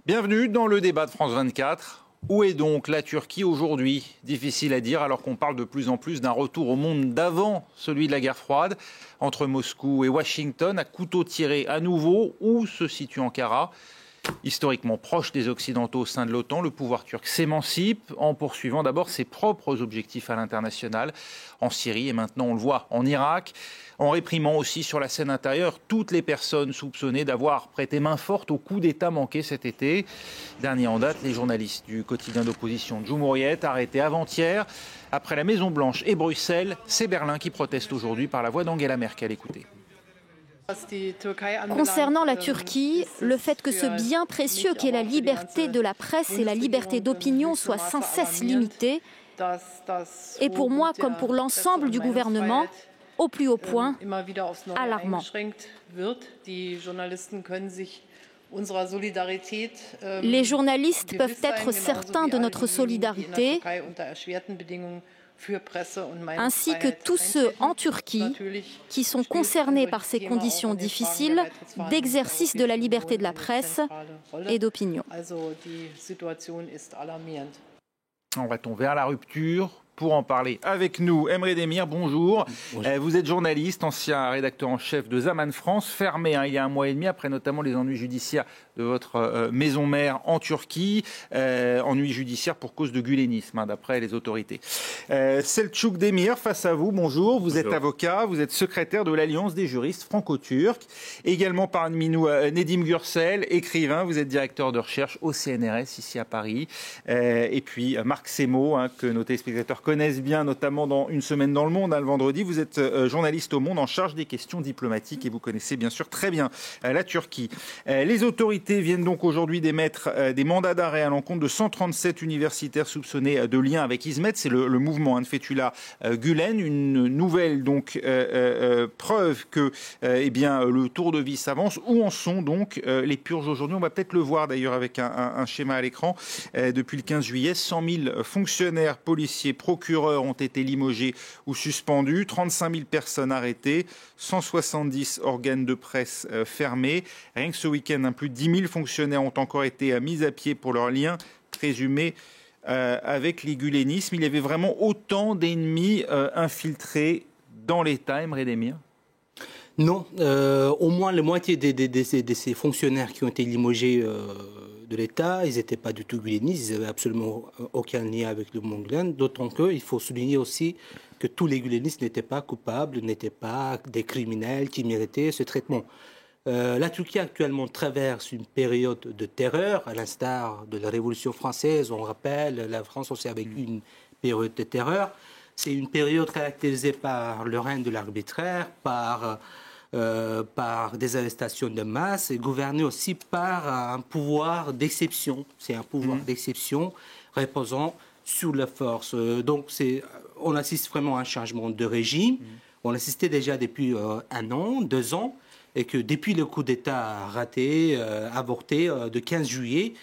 Bienvenue dans le débat de France 24. Où est donc la Turquie aujourd'hui? Difficile à dire alors qu'on parle de plus en plus d'un retour au monde d'avant celui de la guerre froide. Entre Moscou et Washington, à couteau tiré à nouveau, où se situe Ankara? Historiquement proche des Occidentaux au sein de l'OTAN, le pouvoir turc s'émancipe en poursuivant d'abord ses propres objectifs à l'international, en Syrie et maintenant on le voit en Irak, en réprimant aussi sur la scène intérieure toutes les personnes soupçonnées d'avoir prêté main forte au coup d'État manqué cet été. Dernier en date, les journalistes du quotidien d'opposition Cumhuriyet, arrêtés avant-hier. Après la Maison-Blanche et Bruxelles, c'est Berlin qui proteste aujourd'hui par la voix d'Angela Merkel. Écoutez. Concernant la Turquie, le fait que ce bien précieux qu'est la liberté de la presse et la liberté d'opinion soit sans cesse limité est pour moi, comme pour l'ensemble du gouvernement, au plus haut point, alarmant. Les journalistes peuvent être certains de notre solidarité, ainsi que tous ceux en Turquie qui sont concernés par ces conditions difficiles d'exercice de la liberté de la presse et d'opinion. On va tomber vers la rupture. Pour en parler avec nous, Emre Demir, bonjour. Bonjour. Vous êtes journaliste, ancien rédacteur en chef de Zaman France, fermé il y a 1 mois et demi après notamment les ennuis judiciaires de votre maison mère en Turquie, ennuis judiciaires pour cause de gulenisme, d'après les autorités. Selçuk Demir, face à vous, bonjour. Vous êtes avocat, vous êtes secrétaire de l'Alliance des juristes franco-turcs. Également parmi nous, Nedim Gürsel, écrivain, vous êtes directeur de recherche au CNRS ici à Paris. Et puis Marc Semo, que nos téléspectateurs connaissent bien, notamment dans Une semaine dans le monde, le vendredi. Vous êtes journaliste au Monde en charge des questions diplomatiques et vous connaissez bien sûr très bien la Turquie. Les autorités viennent donc aujourd'hui d'émettre des mandats d'arrêt à l'encontre de 137 universitaires soupçonnés de lien avec Hizmet. C'est le mouvement de Fethullah Gülen. Une nouvelle donc preuve que le tour de vis s'avance. Où en sont donc les purges aujourd'hui? On va peut-être le voir d'ailleurs avec un schéma à l'écran. Depuis le 15 juillet, 100 000 fonctionnaires, policiers, procureurs ont été limogés ou suspendus, 35 000 personnes arrêtées, 170 organes de presse fermés. Rien que ce week-end, plus de 10 000 fonctionnaires ont encore été mis à pied pour leurs liens présumés avec les gulenismes. Il y avait vraiment autant d'ennemis infiltrés dans l'État, Emre Demir? Non, au moins la moitié de ces fonctionnaires qui ont été limogés de l'État, ils n'étaient pas du tout gulenistes, ils n'avaient absolument aucun lien avec le monde Gülen, d'autant qu'il faut souligner aussi que tous les gulenistes n'étaient pas coupables, n'étaient pas des criminels qui méritaient ce traitement. La Turquie actuellement traverse une période de terreur, à l'instar de la Révolution française. On rappelle, la France aussi avec une période de terreur. C'est une période caractérisée par le règne de l'arbitraire, par des arrestations de masse et gouvernée aussi par un pouvoir d'exception. C'est un pouvoir d'exception reposant sur la force. Donc on assiste vraiment à un changement de régime. On assistait déjà depuis 1 an, 2 ans, et que depuis le coup d'État raté, avorté de 15 juillet,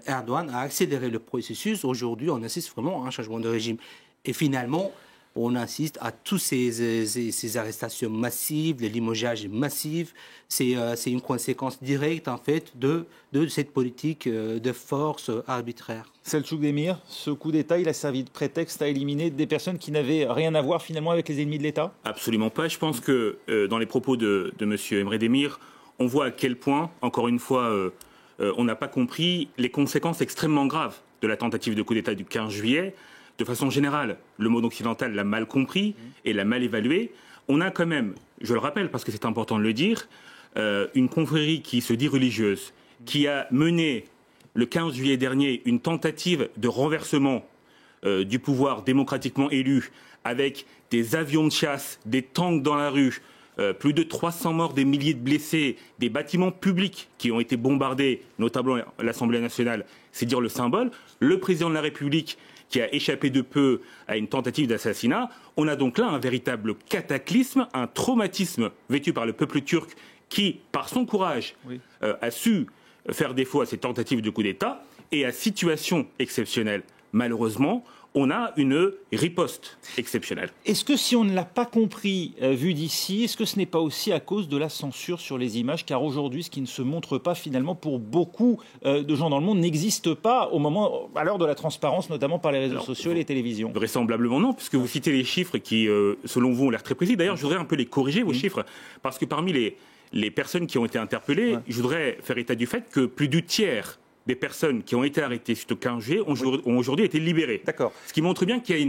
Erdogan a accéléré le processus. Aujourd'hui, on assiste vraiment à un changement de régime. Et finalement, on assiste à toutes ces arrestations massives, les limogeages massifs. C'est une conséquence directe, en fait, de cette politique de force arbitraire. Selçuk Demir, ce coup d'État, il a servi de prétexte à éliminer des personnes qui n'avaient rien à voir finalement avec les ennemis de l'État? Absolument pas. Je pense que dans les propos de M. Emre Demir, on voit à quel point, encore une fois, on n'a pas compris les conséquences extrêmement graves de la tentative de coup d'État du 15 juillet. De façon générale, le monde occidental l'a mal compris et l'a mal évalué. On a quand même, je le rappelle parce que c'est important de le dire, une confrérie qui se dit religieuse, qui a mené le 15 juillet dernier une tentative de renversement du pouvoir démocratiquement élu avec des avions de chasse, des tanks dans la rue, plus de 300 morts, des milliers de blessés, des bâtiments publics qui ont été bombardés, notamment l'Assemblée nationale, c'est dire le symbole. Le président de la République qui a échappé de peu à une tentative d'assassinat. On a donc là un véritable cataclysme, un traumatisme vécu par le peuple turc qui, par son courage, a su faire défaut à ces tentatives de coup d'État et à situation exceptionnelle. Malheureusement, on a une riposte exceptionnelle. Est-ce que si on ne l'a pas compris vu d'ici, est-ce que ce n'est pas aussi à cause de la censure sur les images? Car aujourd'hui, ce qui ne se montre pas finalement pour beaucoup de gens dans le monde n'existe pas à l'heure de la transparence, notamment par les réseaux sociaux et les télévisions. Vraisemblablement non, puisque vous citez les chiffres qui, selon vous, ont l'air très précis. D'ailleurs, je voudrais un peu les corriger, vos chiffres, parce que parmi les personnes qui ont été interpellées, je voudrais faire état du fait que plus du tiers des personnes qui ont été arrêtées suite au 15 juillet ont aujourd'hui été libérées. D'accord. Ce qui montre bien qu'il y a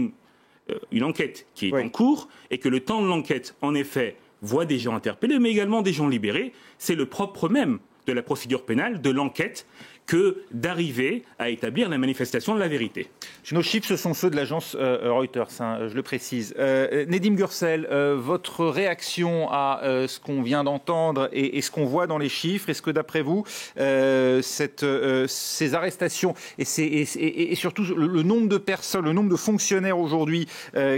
une enquête qui est en cours et que le temps de l'enquête, en effet, voit des gens interpellés, mais également des gens libérés. C'est le propre même de la procédure pénale, de l'enquête, que d'arriver à établir la manifestation de la vérité. Nos chiffres, ce sont ceux de l'agence Reuters, je le précise. Nedim Gürsel, votre réaction à ce qu'on vient d'entendre et ce qu'on voit dans les chiffres, est-ce que d'après vous, ces arrestations et surtout le nombre de personnes, le nombre de fonctionnaires aujourd'hui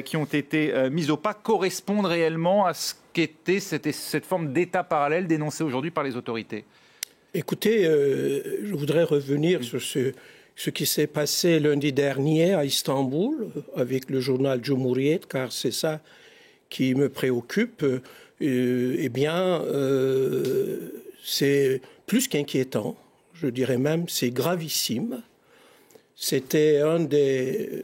qui ont été mis au pas correspondent réellement à ce qu'était cette forme d'État parallèle dénoncée aujourd'hui par les autorités? Écoutez, je voudrais revenir sur ce qui s'est passé lundi dernier à Istanbul avec le journal Cumhuriyet, car c'est ça qui me préoccupe. C'est plus qu'inquiétant, je dirais même, c'est gravissime. C'était un des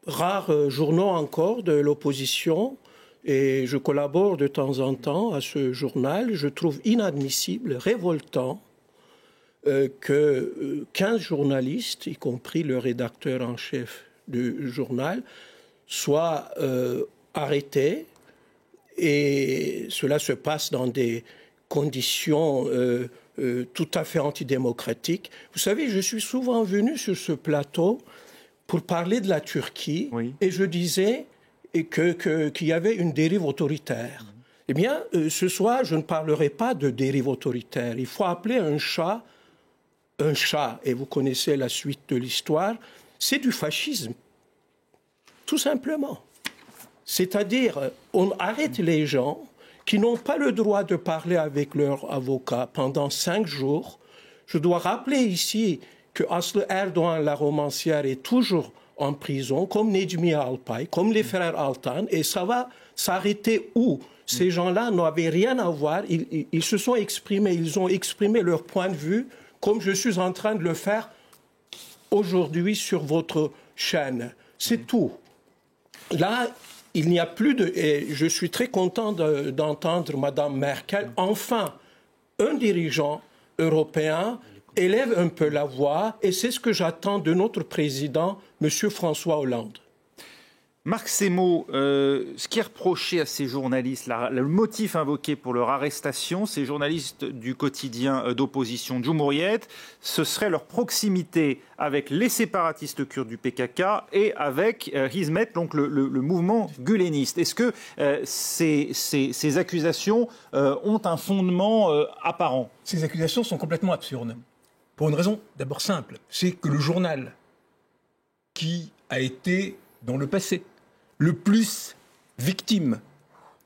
rares journaux encore de l'opposition. Et je collabore de temps en temps à ce journal. Je trouve inadmissible, révoltant, que 15 journalistes, y compris le rédacteur en chef du journal, soient arrêtés. Et cela se passe dans des conditions tout à fait antidémocratiques. Vous savez, je suis souvent venu sur ce plateau pour parler de la Turquie, et je disais qu'il y avait une dérive autoritaire. Eh bien, ce soir, je ne parlerai pas de dérive autoritaire. Il faut appeler un chat, et vous connaissez la suite de l'histoire, c'est du fascisme, tout simplement. C'est-à-dire, on arrête les gens qui n'ont pas le droit de parler avec leur avocat pendant 5 jours. Je dois rappeler ici que Aslı Erdoğan, la romancière, est toujours en prison, comme Necmi Alpay, comme les frères Altan, et ça va s'arrêter où? Ces gens-là n'avaient rien à voir, ils se sont exprimés, ils ont exprimé leur point de vue, comme je suis en train de le faire aujourd'hui sur votre chaîne. C'est tout. Là, il n'y a plus de... Et je suis très content d'entendre Mme Merkel, enfin, un dirigeant européen élève un peu la voix, et c'est ce que j'attends de notre président, M. François Hollande. Marc Semo, ce qui est reproché à ces journalistes, le motif invoqué pour leur arrestation, ces journalistes du quotidien d'opposition Cumhuriyet, ce serait leur proximité avec les séparatistes kurdes du PKK et avec Hizmet, donc le mouvement guleniste. Est-ce que ces accusations ont un fondement apparent? Ces accusations sont complètement absurdes. Pour une raison d'abord simple, c'est que le journal qui a été dans le passé le plus victime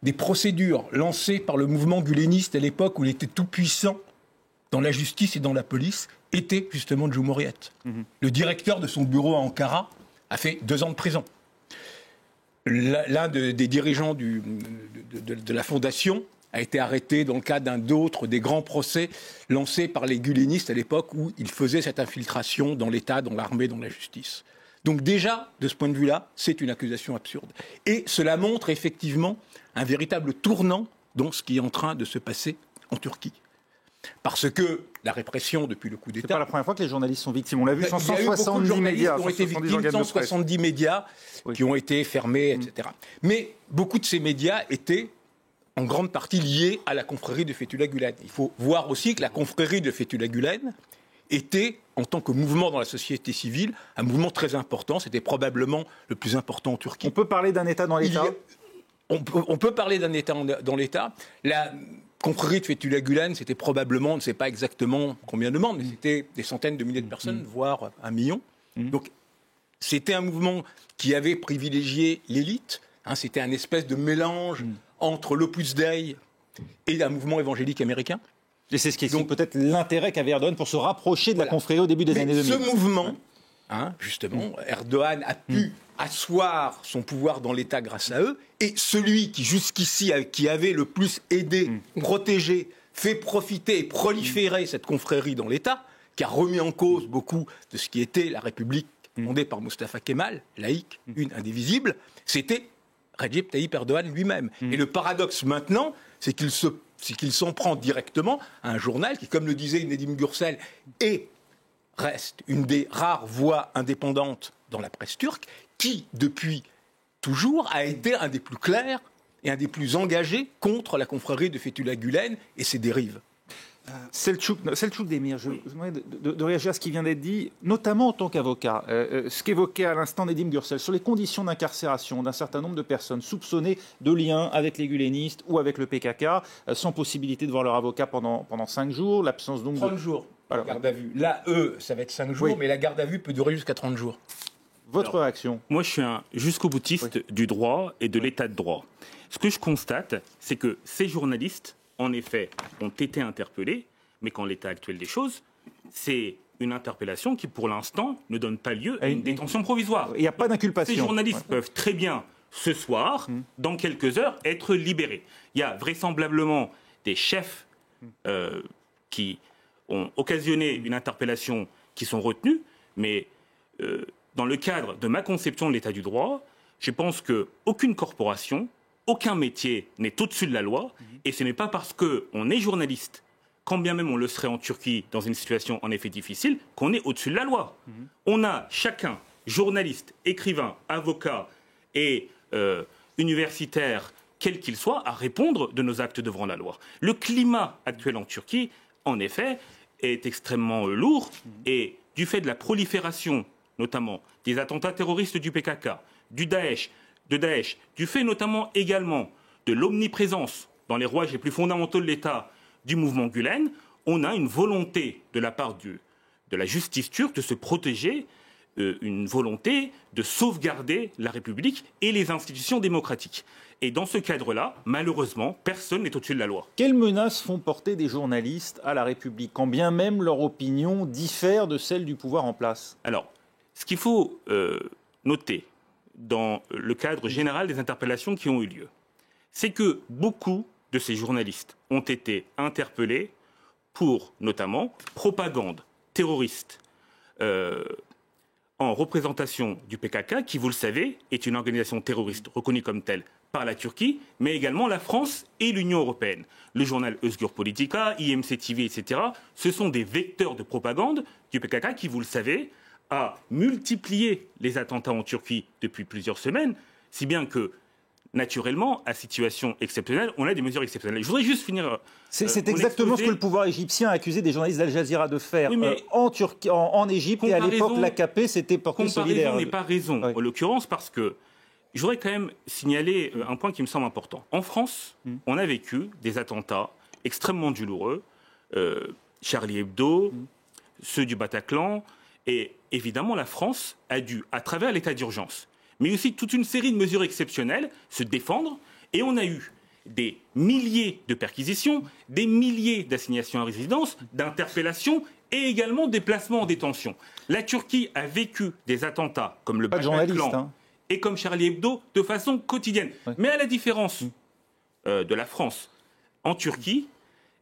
des procédures lancées par le mouvement guleniste à l'époque où il était tout puissant dans la justice et dans la police était justement Cumhuriyet. Le directeur de son bureau à Ankara a fait 2 ans de prison. L'un des dirigeants de la fondation a été arrêté dans le cadre d'un d'autres des grands procès lancés par les gulenistes à l'époque où ils faisaient cette infiltration dans l'État, dans l'armée, dans la justice. Donc déjà, de ce point de vue-là, c'est une accusation absurde. Et cela montre effectivement un véritable tournant dans ce qui est en train de se passer en Turquie. Parce que la répression depuis le coup d'État... C'est pas la première fois que les journalistes sont victimes. On l'a vu, 170 médias qui ont été victimes, 170 médias qui ont été fermés, etc. Mais beaucoup de ces médias étaient en grande partie liés à la confrérie de Fethullah Gülen. Il faut voir aussi que la confrérie de Fethullah Gülen était, en tant que mouvement dans la société civile, un mouvement très important. C'était probablement le plus important en Turquie. On peut parler d'un État dans l'État ? On peut parler d'un État dans l'État. La confrérie de Fethullah Gülen, c'était probablement, on ne sait pas exactement combien de membres, mais c'était des centaines de milliers de personnes, voire 1 million. Donc, c'était un mouvement qui avait privilégié l'élite. C'était un espèce de mélange entre l'Opus Dei et un mouvement évangélique américain. Et c'est ce qui explique peut-être l'intérêt qu'avait Erdogan pour se rapprocher de la confrérie au début des années 2000. Ce mouvement, Justement, Erdogan a pu asseoir son pouvoir dans l'État grâce à eux, et celui qui jusqu'ici qui avait le plus aidé, protégé, fait profiter et proliférer cette confrérie dans l'État, qui a remis en cause beaucoup de ce qui était la République fondée par Mustafa Kemal, laïque, une indivisible, c'était Recep Tayyip Erdogan lui-même. Et le paradoxe maintenant, c'est qu'il s'en prend directement à un journal qui, comme le disait Nedim Gürsel, reste une des rares voix indépendantes dans la presse turque, qui, depuis toujours, a été un des plus clairs et un des plus engagés contre la confrérie de Fethullah Gülen et ses dérives. Selçuk Demir, je voudrais de réagir à ce qui vient d'être dit, notamment en tant qu'avocat. Ce qu'évoquait à l'instant Nedim Gürsel sur les conditions d'incarcération d'un certain nombre de personnes soupçonnées de liens avec les gulenistes ou avec le PKK, sans possibilité de voir leur avocat pendant 5 jours, l'absence donc 30 jours, la garde à vue. Là, ça va être 5 jours, mais la garde à vue peut durer jusqu'à 30 jours. Votre réaction? Moi, je suis un jusqu'au boutiste du droit et de l'état de droit. Ce que je constate, c'est que ces journalistes, en effet, ont été interpellés, mais qu'en l'état actuel des choses, c'est une interpellation qui, pour l'instant, ne donne pas lieu à une détention provisoire. Il n'y a pas d'inculpation. Ces journalistes peuvent très bien, ce soir, dans quelques heures, être libérés. Il y a vraisemblablement des chefs qui ont occasionné une interpellation qui sont retenus, mais dans le cadre de ma conception de l'état du droit, je pense qu'aucune corporation, aucun métier n'est au-dessus de la loi, et ce n'est pas parce qu'on est journaliste, quand bien même on le serait en Turquie dans une situation en effet difficile, qu'on est au-dessus de la loi. On a chacun, journaliste, écrivain, avocat et universitaire, quel qu'il soit, à répondre de nos actes devant la loi. Le climat actuel en Turquie, en effet, est extrêmement lourd, et du fait de la prolifération, notamment des attentats terroristes du PKK, du Daesh, du fait notamment également de l'omniprésence dans les rouages les plus fondamentaux de l'État du mouvement Gülen, on a une volonté de la part de la justice turque de se protéger, une volonté de sauvegarder la République et les institutions démocratiques. Et dans ce cadre-là, malheureusement, personne n'est au-dessus de la loi. Quelles menaces font porter des journalistes à la République, quand bien même leur opinion diffère de celle du pouvoir en place? Alors, ce qu'il faut noter dans le cadre général des interpellations qui ont eu lieu, c'est que beaucoup de ces journalistes ont été interpellés pour, notamment, propagande terroriste en représentation du PKK, qui, vous le savez, est une organisation terroriste reconnue comme telle par la Turquie, mais également la France et l'Union européenne. Le journal Özgür Politika, IMC TV, etc., ce sont des vecteurs de propagande du PKK qui, vous le savez, a multiplié les attentats en Turquie depuis plusieurs semaines, si bien que, naturellement, à situation exceptionnelle, on a des mesures exceptionnelles. Je voudrais juste finir... C'est exactement ce que le pouvoir égyptien a accusé des journalistes d'Al Jazeera de faire. Oui, en Turquie, en Égypte, et à l'époque, l'AKP s'était porté solidaire. Comparaison n'est pas raison, en l'occurrence, parce que je voudrais quand même signaler un point qui me semble important. En France, on a vécu des attentats extrêmement douloureux, Charlie Hebdo, ceux du Bataclan, et évidemment, la France a dû, à travers l'état d'urgence, mais aussi toute une série de mesures exceptionnelles, se défendre. Et on a eu des milliers de perquisitions, des milliers d'assignations à résidence, d'interpellations et également des placements en détention. La Turquie a vécu des attentats comme le Bataclan et comme Charlie Hebdo de façon quotidienne. Ouais. Mais à la différence de la France, en Turquie,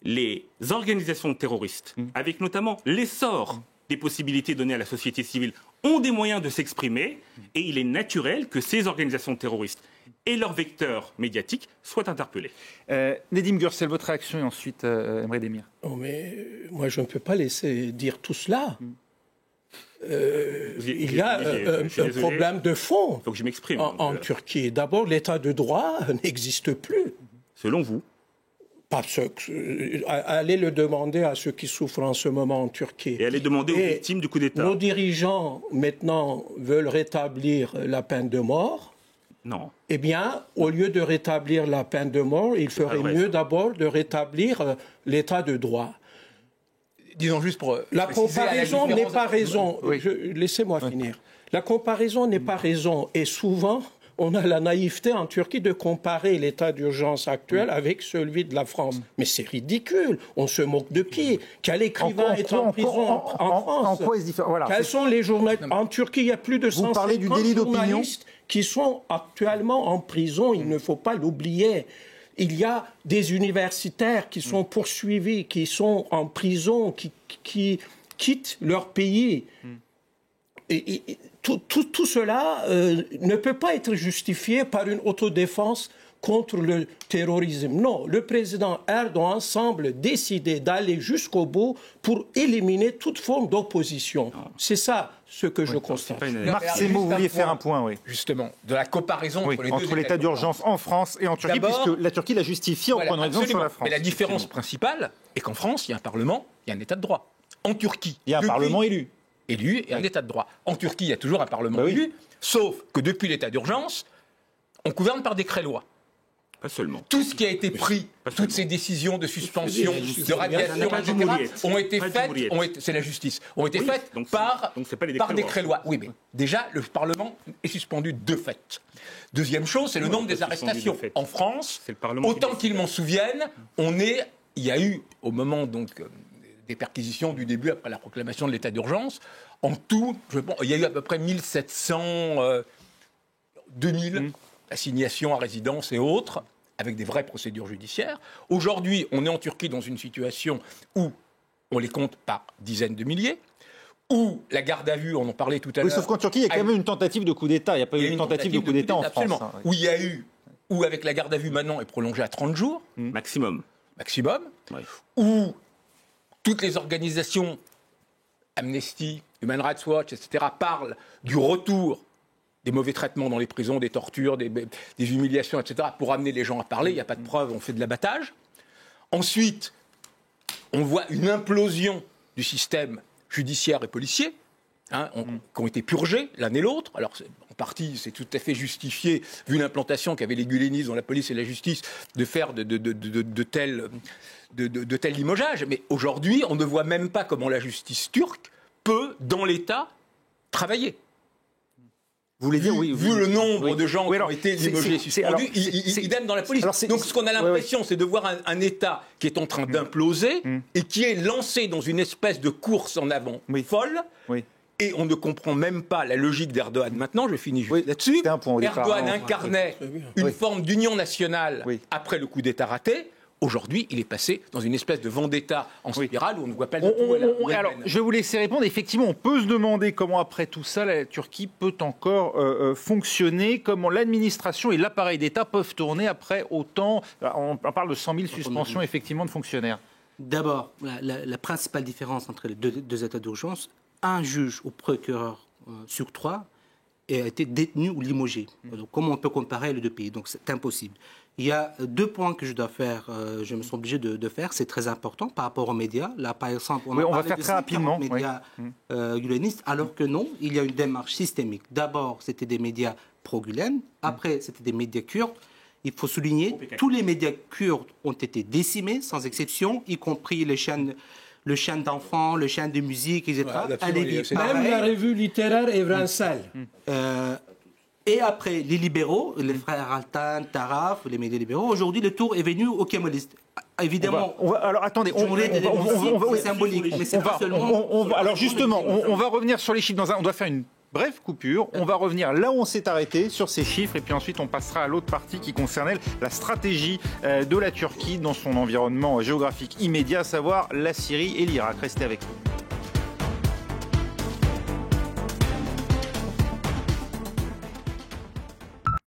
les organisations terroristes, avec notamment l'essor des possibilités données à la société civile, ont des moyens de s'exprimer, et il est naturel que ces organisations terroristes et leurs vecteurs médiatiques soient interpellés. Nedim Gürsel, votre réaction, et ensuite Emre Demir. Oh, mais moi, je ne peux pas laisser dire tout cela. Il y a un problème de fond. Il faut que je m'exprime. En Turquie. D'abord, l'état de droit n'existe plus. Selon vous? Parce que, allez le demander à ceux qui souffrent en ce moment en Turquie. Et allez demander aux victimes du coup d'État. Nos dirigeants, maintenant, veulent rétablir la peine de mort. Non. Eh bien, au lieu de rétablir la peine de mort, il ferait mieux d'abord de rétablir l'état de droit. Disons juste pour... La comparaison n'est pas raison. Oui. Laissez-moi finir. La comparaison n'est pas raison. Et souvent, on a la naïveté en Turquie de comparer l'état d'urgence actuel avec celui de la France. Mais c'est ridicule. On se moque de qui? Quel écrivain est en prison en France? En quoi est-ce différent? Voilà. Quels sont les journalistes? En Turquie, il y a plus de 150 journalistes qui sont actuellement en prison. Il ne faut pas l'oublier. Il y a des universitaires qui sont poursuivis, qui sont en prison, qui quittent leur pays. Et tout cela ne peut pas être justifié par une autodéfense contre le terrorisme. Non, le président Erdogan semble décider d'aller jusqu'au bout pour éliminer toute forme d'opposition. C'est ça ce que je constate. Marc Semo, vous vouliez faire un point, oui. Justement, de la comparaison entre l'état d'urgence en France et en Turquie, puisque la Turquie l'a justifié en prenant exemple sur la France. Mais la différence principale est qu'en France, il y a un Parlement, il y a un état de droit. En Turquie, il y a un Parlement élu et un état de droit. En Turquie, il y a toujours un Parlement élu, sauf que depuis l'état d'urgence, on gouverne par décret-loi. Pas seulement. Tout ce qui a été pris, toutes ces décisions de suspension, de radiation, etc., ont été faites, c'est la justice, ont été faites par décret-loi. Oui, mais déjà, le Parlement est suspendu de fait. Deuxième chose, c'est le nombre des arrestations. En France, autant qu'ils m'en souviennent, il y a eu, au moment des perquisitions du début, après la proclamation de l'état d'urgence, en tout, il y a eu à peu près 1700, 2000 assignations à résidence et autres, avec des vraies procédures judiciaires. Aujourd'hui, on est en Turquie dans une situation où on les compte par dizaines de milliers, où la garde à vue, on en parlait tout à l'heure... Oui, sauf qu'en Turquie, il y a quand même une tentative de coup d'État. Il n'y a pas eu une tentative de coup d'État en France. Où avec la garde à vue maintenant est prolongée à 30 jours. Maximum. Ouais. Où toutes les organisations, Amnesty, Human Rights Watch, etc., parlent du retour des mauvais traitements dans les prisons, des tortures, des humiliations, etc., pour amener les gens à parler. Il n'y a pas de preuves, on fait de l'abattage. Ensuite, on voit une implosion du système judiciaire et policier, qui ont été purgés l'un et l'autre. Alors, en partie, c'est tout à fait justifié, vu l'implantation qu'avaient les gulenistes dans la police et la justice, de faire de tels limogeages. Mais aujourd'hui, on ne voit même pas comment la justice turque peut, dans l'État, travailler. Vous voulez dire, vu le nombre de gens qui ont été limogés, suspendus, idem dans la police. Donc ce qu'on a l'impression, c'est de voir un État qui est en train d'imploser et qui est lancé dans une espèce de course en avant folle. Et on ne comprend même pas la logique d'Erdogan. Maintenant, je finis juste là-dessus. Erdogan incarnait une forme d'union nationale après le coup d'État raté. Aujourd'hui, il est passé dans une espèce de vendetta en spirale où on ne voit pas du tout. Alors, je vais vous laisser répondre. Effectivement, on peut se demander comment, après tout ça, la Turquie peut encore fonctionner, comment l'administration et l'appareil d'État peuvent tourner après autant. On parle de 100 000 suspensions, effectivement, de fonctionnaires. D'abord, la principale différence entre les deux états d'urgence, un juge ou procureur sur 3 a été détenu ou limogé. Donc, comment on peut comparer les deux pays? Donc, c'est impossible. Il y a 2 points que je dois faire, je me suis obligé de faire, c'est très important par rapport aux médias. Là, par exemple, on va faire très rapidement. Médias gulenistes, alors que non, il y a une démarche systémique. D'abord, c'était des médias pro-Gulen, après, c'était des médias kurdes. Il faut souligner, tous les médias kurdes ont été décimés, sans exception, y compris les chaînes d'enfants, les chaînes de musique, etc. Même la revue littéraire Evrensel. Et après, les libéraux, les frères Altan, Taraf, les médias libéraux, aujourd'hui, le tour est venu aux kémolistes. Évidemment, alors attendez, c'est symbolique, mais c'est pas seulement... Alors justement, on va revenir sur les chiffres. On doit faire une brève coupure. On va revenir là où on s'est arrêté, sur ces chiffres, et puis ensuite on passera à l'autre partie qui concernait la stratégie de la Turquie dans son environnement géographique immédiat, à savoir la Syrie et l'Irak. Restez avec nous.